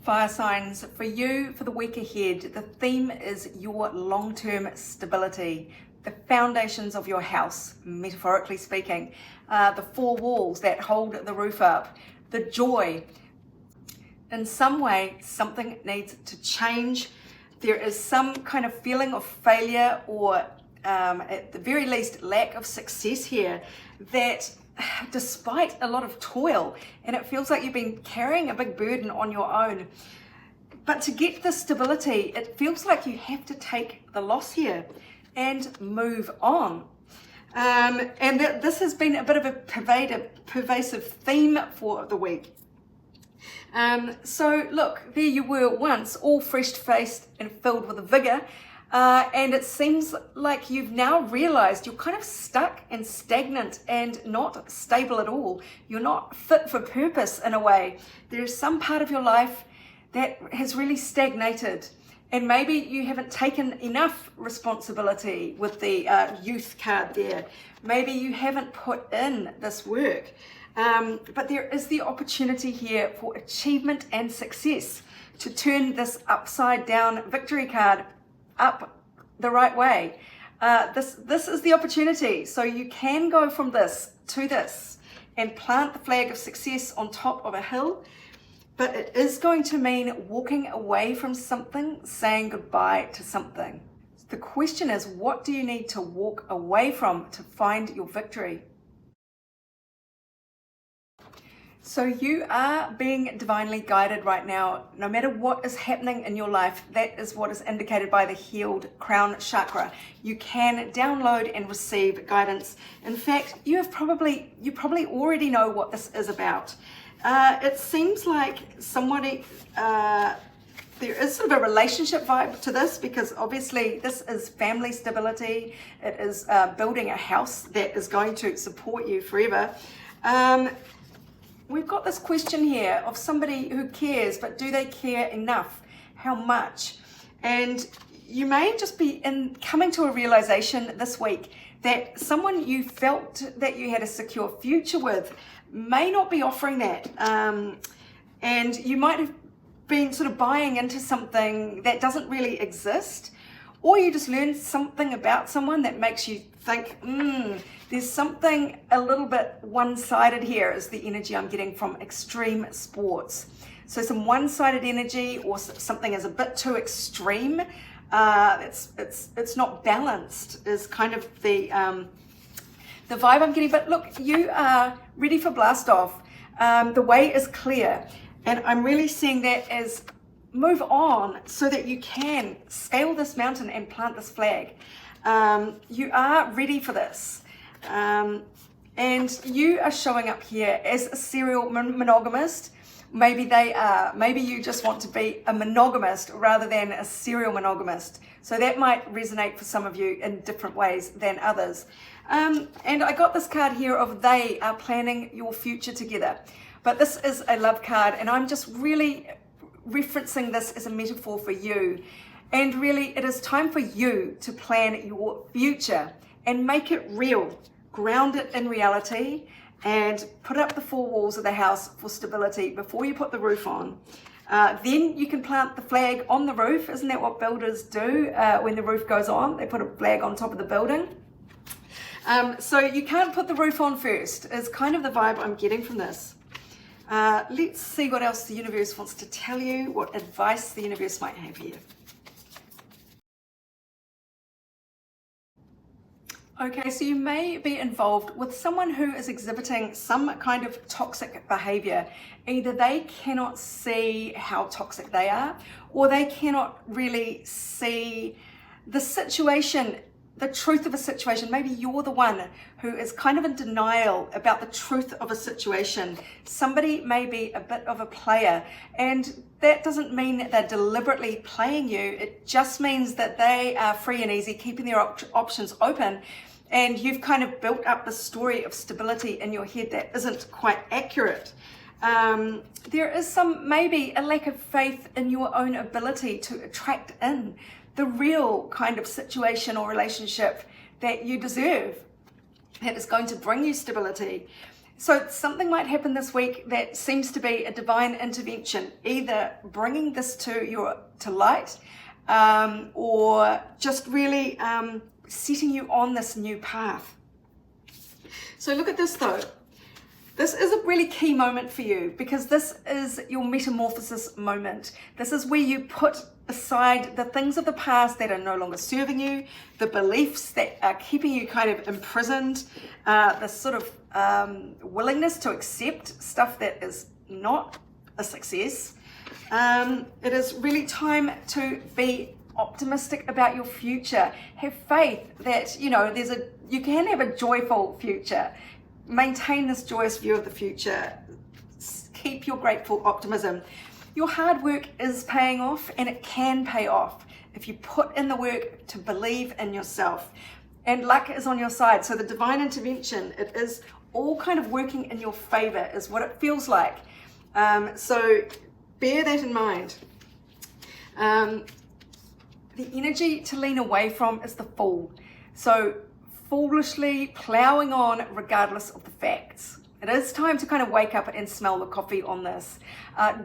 Fire signs, for you, for the week ahead, the theme is your long-term stability, the foundations of your house, metaphorically speaking, the four walls that hold the roof up, the joy. In some way, something needs to change. There is some kind of feeling of failure or at the very least lack of success here that despite a lot of toil, and it feels like you've been carrying a big burden on your own, but to get the stability, it feels like you have to take the loss here and move on. And this has been a bit of a pervasive theme for the week. So look, there you were once, all fresh-faced and filled with vigor, and it seems like you've now realized you're kind of stuck and stagnant and not stable at all. You're not fit for purpose in a way. There's some part of your life that has really stagnated, and maybe you haven't taken enough responsibility with the youth card there. Maybe you haven't put in this work. But there is the opportunity here for achievement and success to turn this upside down victory card up the right way. This is the opportunity. So you can go from this to this and plant the flag of success on top of a hill, but it is going to mean walking away from something, saying goodbye to something. The question is, what do you need to walk away from to find your victory? So you are being divinely guided right now. No matter what is happening in your life, that is what is indicated by the healed crown chakra. You can download and receive guidance. In fact, you probably already know what this is about. It seems like somebody, there is sort of a relationship vibe to this, because obviously this is family stability. It is building a house that is going to support you forever. We've got this question here of somebody who cares, but do they care enough? How much? And you may just be coming to a realization this week that someone you felt that you had a secure future with may not be offering that. And you might have been sort of buying into something that doesn't really exist, or you just learned something about someone that makes you think, there's something a little bit one-sided here, is the energy I'm getting from extreme sports. So some one-sided energy, or something is a bit too extreme. It's not balanced, is kind of the vibe I'm getting. But look, you are ready for blast off. The way is clear, and I'm really seeing that as move on so that you can scale this mountain and plant this flag. You are ready for this. And you are showing up here as a serial monogamist. Maybe they are. Maybe you just want to be a monogamist rather than a serial monogamist. So that might resonate for some of you in different ways than others. And I got this card here of they are planning your future together. But this is a love card, and I'm just really referencing this as a metaphor for you. And really, it is time for you to plan your future and make it real. Ground it in reality and put up the four walls of the house for stability before you put the roof on. Then you can plant the flag on the roof. Isn't that what builders do when the roof goes on? They put a flag on top of the building. So you can't put the roof on first, is kind of the vibe I'm getting from this. Let's see what else the universe wants to tell you, what advice the universe might have here. Okay, so you may be involved with someone who is exhibiting some kind of toxic behavior. Either they cannot see how toxic they are, or they cannot really see the situation, the truth of a situation. Maybe you're the one who is kind of in denial about the truth of a situation. Somebody may be a bit of a player, and that doesn't mean that they're deliberately playing you. It just means that they are free and easy, keeping their options open, and you've kind of built up the story of stability in your head that isn't quite accurate. There is maybe a lack of faith in your own ability to attract in the real kind of situation or relationship that you deserve, that is going to bring you stability. So something might happen this week that seems to be a divine intervention, either bringing this to light, or just really setting you on this new path. So look at this though. This is a really key moment for you, because this is your metamorphosis moment. This is where you put aside the things of the past that are no longer serving you, the beliefs that are keeping you kind of imprisoned, this sort of willingness to accept stuff that is not a success. It is really time to be optimistic about your future. Have faith that, you know, you can have a joyful future. Maintain this joyous view of the future. Keep your grateful optimism. Your hard work is paying off, and it can pay off if you put in the work to believe in yourself. And luck is on your side. So the divine intervention, it is all kind of working in your favor, is what it feels like. So bear that in mind. The energy to lean away from is the Fool. So foolishly plowing on regardless of the facts. It is time to kind of wake up and smell the coffee on this.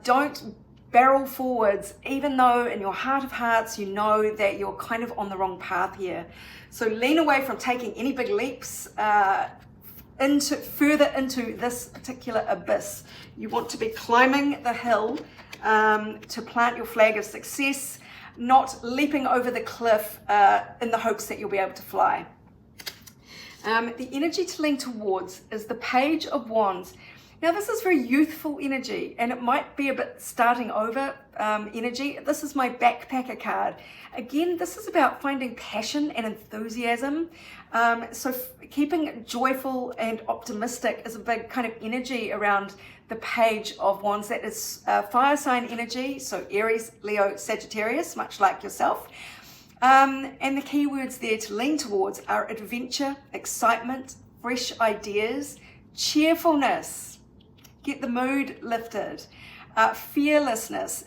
Don't barrel forwards, even though in your heart of hearts you know that you're kind of on the wrong path here. So lean away from taking any big leaps further into this particular abyss. You want to be climbing the hill to plant your flag of success, not leaping over the cliff in the hopes that you'll be able to fly. The energy to lean towards is the Page of Wands. Now this is very youthful energy, and it might be a bit starting over energy. This is my backpacker card. Again, this is about finding passion and enthusiasm. So keeping joyful and optimistic is a big kind of energy around the Page of Wands. That is fire sign energy, so Aries, Leo, Sagittarius, much like yourself. And the key words there to lean towards are adventure, excitement, fresh ideas, cheerfulness, get the mood lifted, fearlessness,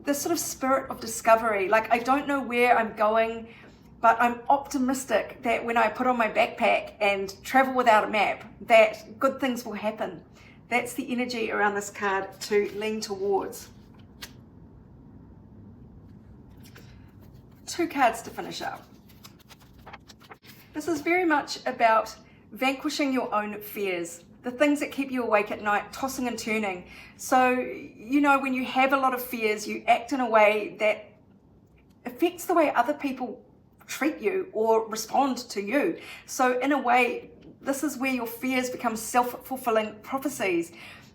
this sort of spirit of discovery. Like, I don't know where I'm going, but I'm optimistic that when I put on my backpack and travel without a map, that good things will happen. That's the energy around this card to lean towards. 2 cards to finish up. This is very much about vanquishing your own fears, the things that keep you awake at night, tossing and turning. So, you know, when you have a lot of fears, you act in a way that affects the way other people treat you or respond to you. So in a way, this is where your fears become self-fulfilling prophecies.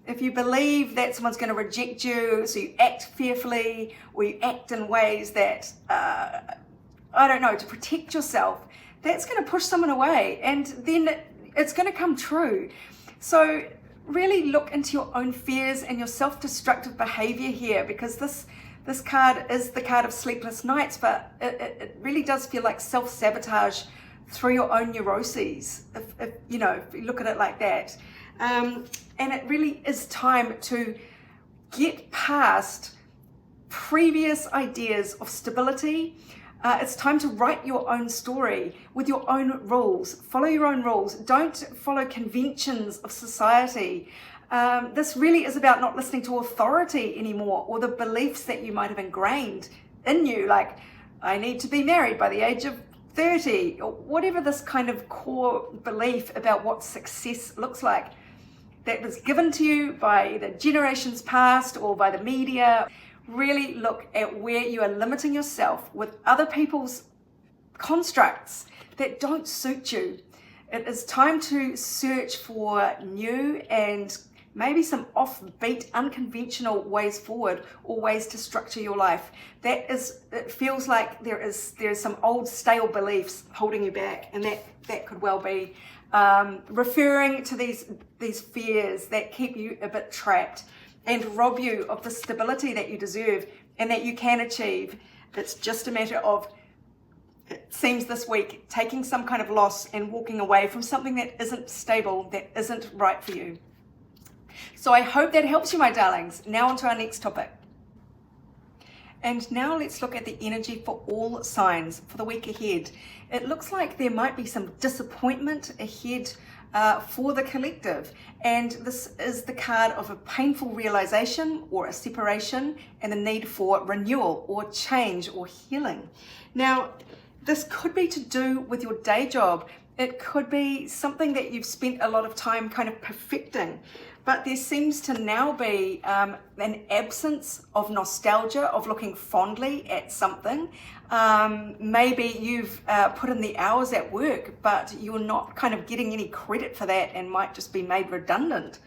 If you believe that someone's going to reject you, so you act fearfully, or you act in ways that, I don't know, to protect yourself, that's going to push someone away, and then it's going to come true. So really look into your own fears and your self-destructive behavior here, because this card is the card of sleepless nights, but it really does feel like self-sabotage through your own neuroses, if you look at it like that. And it really is time to get past previous ideas of stability. It's time to write your own story with your own rules. Follow your own rules. Don't follow conventions of society. This really is about not listening to authority anymore, or the beliefs that you might have ingrained in you, like, I need to be married by the age of 30, or whatever this kind of core belief about what success looks like that was given to you by the generations past or by the media. Really look at where you are limiting yourself with other people's constructs that don't suit you. It is time to search for new and maybe some offbeat, unconventional ways forward, or ways to structure your life. It feels like there's some old stale beliefs holding you back, and that could well be referring to these fears that keep you a bit trapped and rob you of the stability that you deserve and that you can achieve. It's just a matter of, it seems this week, taking some kind of loss and walking away from something that isn't stable, that isn't right for you. So I hope that helps you, my darlings. Now on to our next topic. And now let's look at the energy for all signs for the week ahead. It looks like there might be some disappointment ahead for the collective. And this is the card of a painful realization or a separation and the need for renewal or change or healing. Now, this could be to do with your day job. It could be something that you've spent a lot of time kind of perfecting, but there seems to now be an absence of nostalgia, of looking fondly at something. Maybe you've put in the hours at work, but you're not kind of getting any credit for that and might just be made redundant.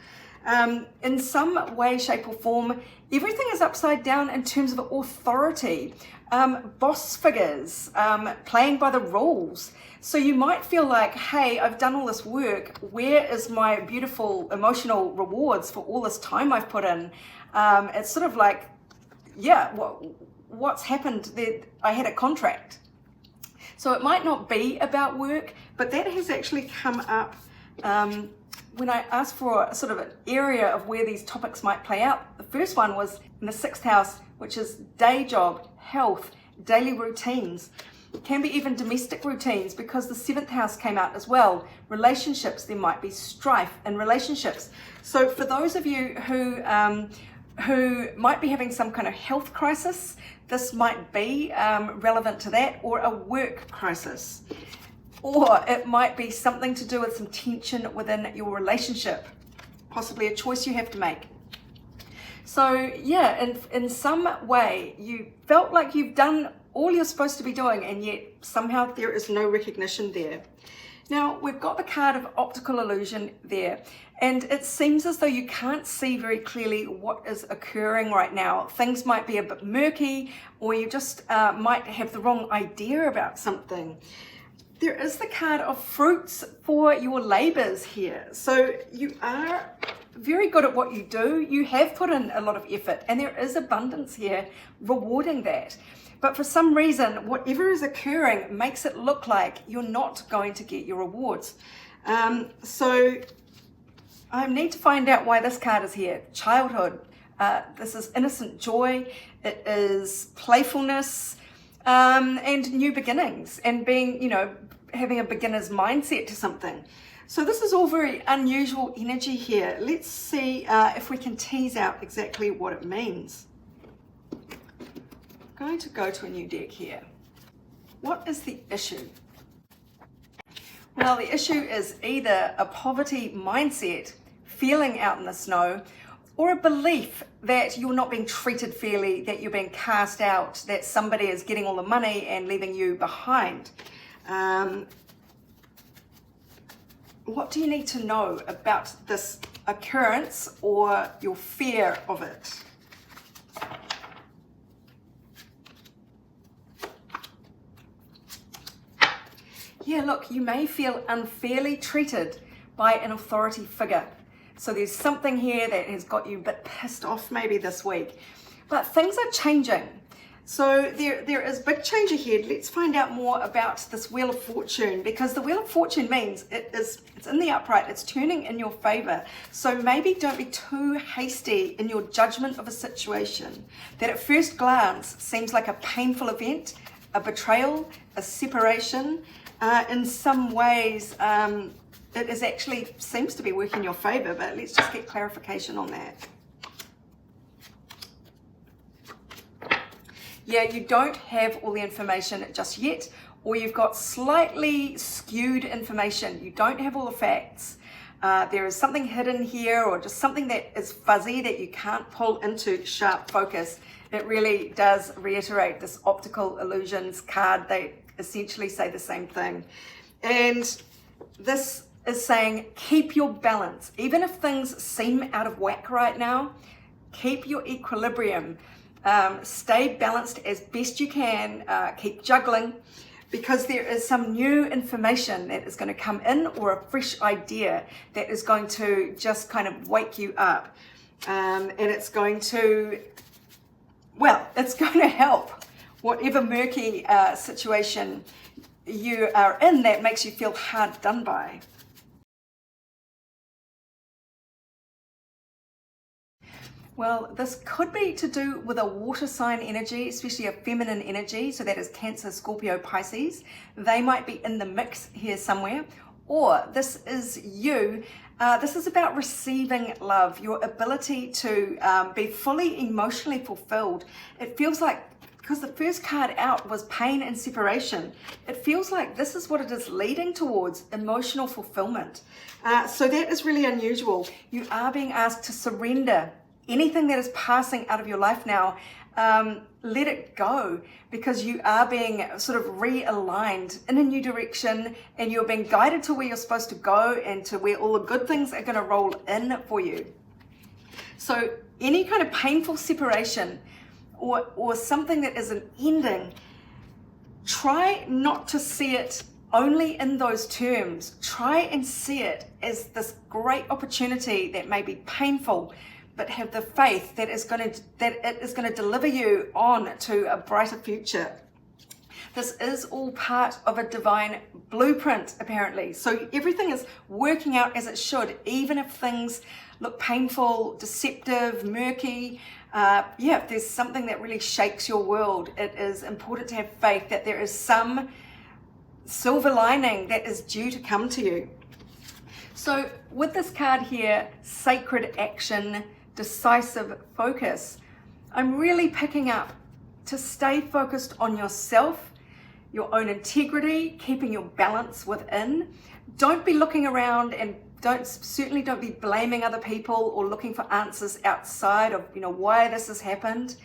In some way, shape or form, everything is upside down in terms of authority, boss figures, playing by the rules. So you might feel like, hey, I've done all this work. Where is my beautiful emotional rewards for all this time I've put in? It's sort of like, yeah, what's happened? I had a contract. So it might not be about work, but that has actually come up when I asked for a sort of an area of where these topics might play out. The first one was in the 6th house, which is day job, health, daily routines. It can be even domestic routines, because the 7th house came out as well. Relationships, there might be strife in relationships. So for those of you who might be having some kind of health crisis, this might be relevant to that, or a work crisis. Or it might be something to do with some tension within your relationship, possibly a choice you have to make. So yeah, in some way, you felt like you've done all you're supposed to be doing, and yet somehow there is no recognition there. Now, we've got the card of optical illusion there, and it seems as though you can't see very clearly what is occurring right now. Things might be a bit murky, or you just might have the wrong idea about something. There is the card of fruits for your labors here. So you are very good at what you do. You have put in a lot of effort, and there is abundance here rewarding that. But for some reason, whatever is occurring makes it look like you're not going to get your rewards. So I need to find out why this card is here. Childhood. This is innocent joy. It is playfulness and new beginnings, and being, having a beginner's mindset to something. So this is all very unusual energy here. Let's see if we can tease out exactly what it means. I'm going to go to a new deck here. What is the issue? Well, the issue is either a poverty mindset, feeling out in the snow, or a belief that you're not being treated fairly, that you're being cast out, that somebody is getting all the money and leaving you behind. What do you need to know about this occurrence or your fear of it? Yeah, look, you may feel unfairly treated by an authority figure. So there's something here that has got you a bit pissed off maybe this week. But things are changing. So there is big change ahead. Let's find out more about this Wheel of Fortune, because the Wheel of Fortune means it's in the upright, it's turning in your favor. So maybe don't be too hasty in your judgment of a situation that at first glance seems like a painful event, a betrayal, a separation. In some ways, it is actually seems to be working in your favor, but let's just get clarification on that. Yeah, you don't have all the information just yet, or you've got slightly skewed information. You don't have all the facts. There is something hidden here, or just something that is fuzzy that you can't pull into sharp focus. It really does reiterate this optical illusions card. They essentially say the same thing. And this is saying, keep your balance. Even if things seem out of whack right now, keep your equilibrium. Stay balanced as best you can. Keep juggling, because there is some new information that is going to come in, or a fresh idea that is going to just kind of wake you up. And it's going to, it's going to help whatever murky situation you are in that makes you feel hard done by. Well, this could be to do with a water sign energy, especially a feminine energy. So that is Cancer, Scorpio, Pisces. They might be in the mix here somewhere. or this is you. This is about receiving love, your ability to be fully emotionally fulfilled. It feels like, because the first card out was pain and separation, it feels like this is what it is leading towards, emotional fulfillment. So that is really unusual. You are being asked to surrender anything that is passing out of your life now. Let it go, because you are being sort of realigned in a new direction, and you're being guided to where you're supposed to go and to where all the good things are going to roll in for you. So any kind of painful separation or something that is an ending, try not to see it only in those terms. Try and see it as this great opportunity that may be painful, but have the faith that it is going to deliver you on to a brighter future. This is all part of a divine blueprint, apparently. So everything is working out as it should, even if things look painful, deceptive, murky. If there's something that really shakes your world, it is important to have faith that there is some silver lining that is due to come to you. So with this card here, sacred action, decisive focus, I'm really picking up to stay focused on yourself, your own integrity, keeping your balance within. Don't be looking around, and certainly don't be blaming other people or looking for answers outside of why this has happened.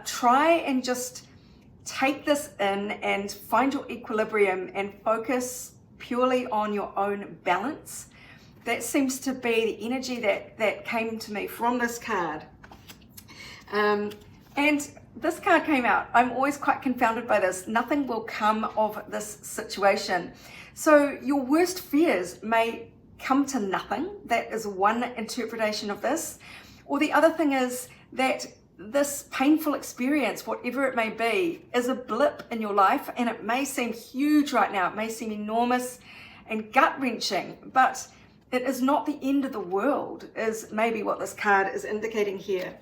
Try and just take this in and find your equilibrium and focus purely on your own balance. That seems to be the energy that came to me from this card. And this card came out. I'm always quite confounded by this. Nothing will come of this situation. So your worst fears may come to nothing. That is one interpretation of this. Or the other thing is that this painful experience, whatever it may be, is a blip in your life, and it may seem huge right now. It may seem enormous and gut-wrenching, but it is not the end of the world, is maybe what this card is indicating here.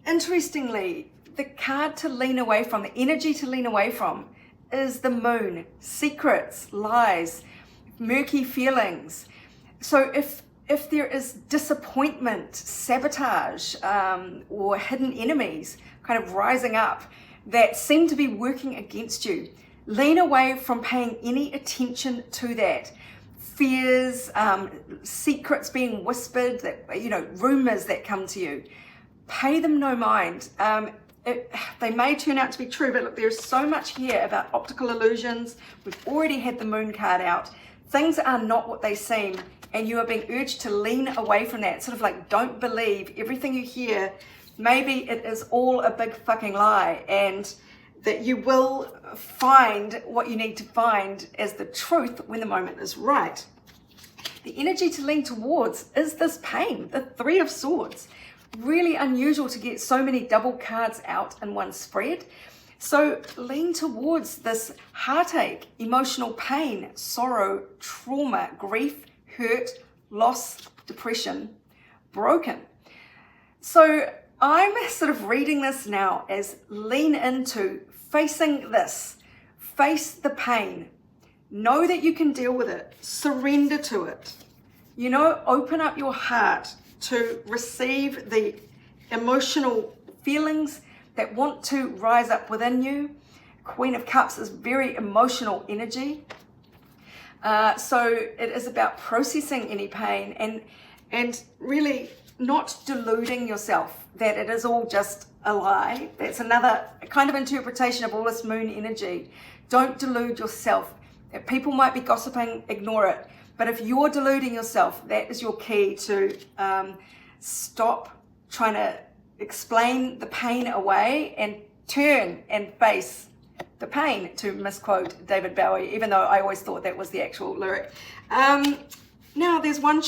Interestingly, the card to lean away from, the energy to lean away from, is the moon. Secrets, lies, murky feelings. So if there is disappointment, sabotage, or hidden enemies kind of rising up that seem to be working against you, lean away from paying any attention to that. Fears, secrets being whispered, rumors that come to you, pay them no mind. They may turn out to be true, but look, there's so much here about optical illusions. We've already had the moon card out. Things are not what they seem, and you are being urged to lean away from that. Sort of like, don't believe everything you hear. Maybe it is all a big fucking lie, and that you will find what you need to find as the truth when the moment is right. The energy to lean towards is this pain, the Three of Swords. Really unusual to get so many double cards out in one spread. So lean towards this heartache, emotional pain, sorrow, trauma, grief, hurt, loss, depression, broken. So I'm sort of reading this now as lean into facing this, face the pain, know that you can deal with it, surrender to it, open up your heart to receive the emotional feelings that want to rise up within you. Queen of Cups is very emotional energy. So it is about processing any pain and really not deluding yourself that it is all just a lie. That's another kind of interpretation of all this moon energy. Don't delude yourself. If people might be gossiping, ignore it. But if you're deluding yourself, that is your key to stop trying to explain the pain away and turn and face the pain, to misquote David Bowie, even though I always thought that was the actual lyric. Now, there's one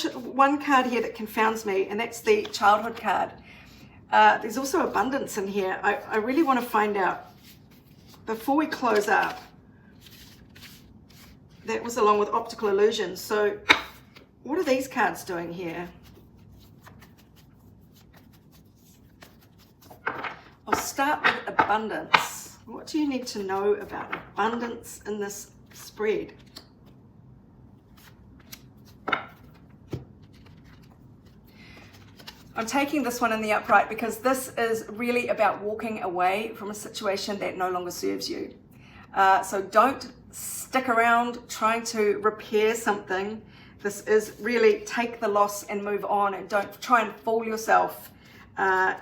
card here that confounds me, and that's the childhood card. There's also abundance in here. I really want to find out, before we close up, that was along with optical illusions. So what are these cards doing here? I'll start with abundance. What do you need to know about abundance in this spread? I'm taking this one in the upright because this is really about walking away from a situation that no longer serves you. So don't stick around trying to repair something. This is really take the loss and move on, and don't try and fool yourself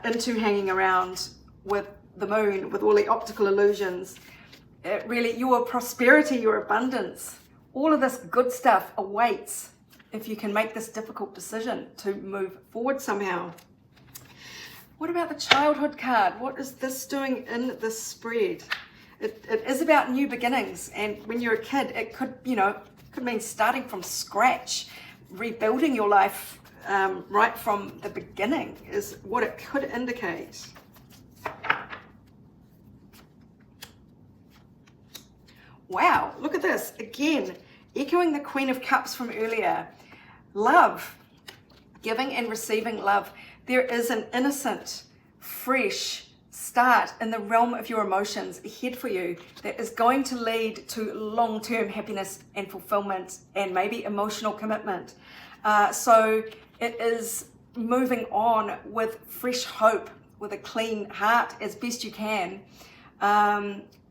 into hanging around with the moon, with all the optical illusions. Really, your prosperity, your abundance, all of this good stuff awaits if you can make this difficult decision to move forward somehow. What about the childhood card? What is this doing in this spread? It is about new beginnings, and when you're a kid, it could mean starting from scratch, rebuilding your life right from the beginning is what it could indicate. Wow, look at this. Again, echoing the Queen of Cups from earlier. Love, giving and receiving love. There is an innocent, fresh start in the realm of your emotions ahead for you that is going to lead to long-term happiness and fulfillment and maybe emotional commitment. So it is moving on with fresh hope, with a clean heart as best you can.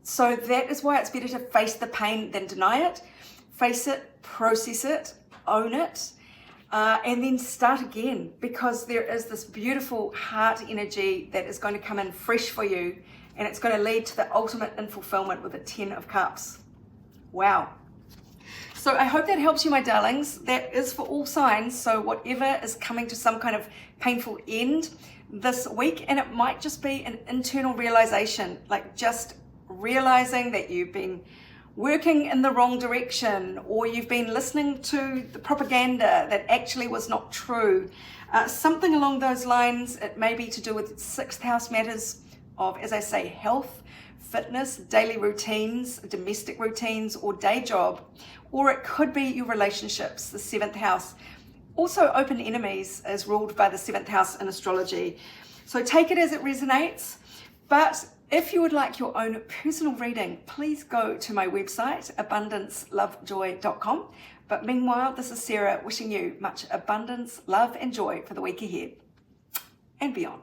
So that is why it's better to face the pain than deny it. Face it, process it, own it, and then start again, because there is this beautiful heart energy that is going to come in fresh for you, and it's going to lead to the ultimate in fulfillment with the 10 of Cups. Wow. So I hope that helps you, my darlings. That is for all signs. So whatever is coming to some kind of painful end this week, and it might just be an internal realization, like just realizing that you've been working in the wrong direction, or you've been listening to the propaganda that actually was not true. Something along those lines. It may be to do with 6th house matters of, as I say, health, fitness, daily routines, domestic routines, or day job. Or it could be your relationships, the 7th house. Also, open enemies is ruled by the 7th house in astrology. So take it as it resonates. But if you would like your own personal reading, please go to my website, abundancelovejoy.com. But meanwhile, this is Sarah wishing you much abundance, love, and joy for the week ahead and beyond.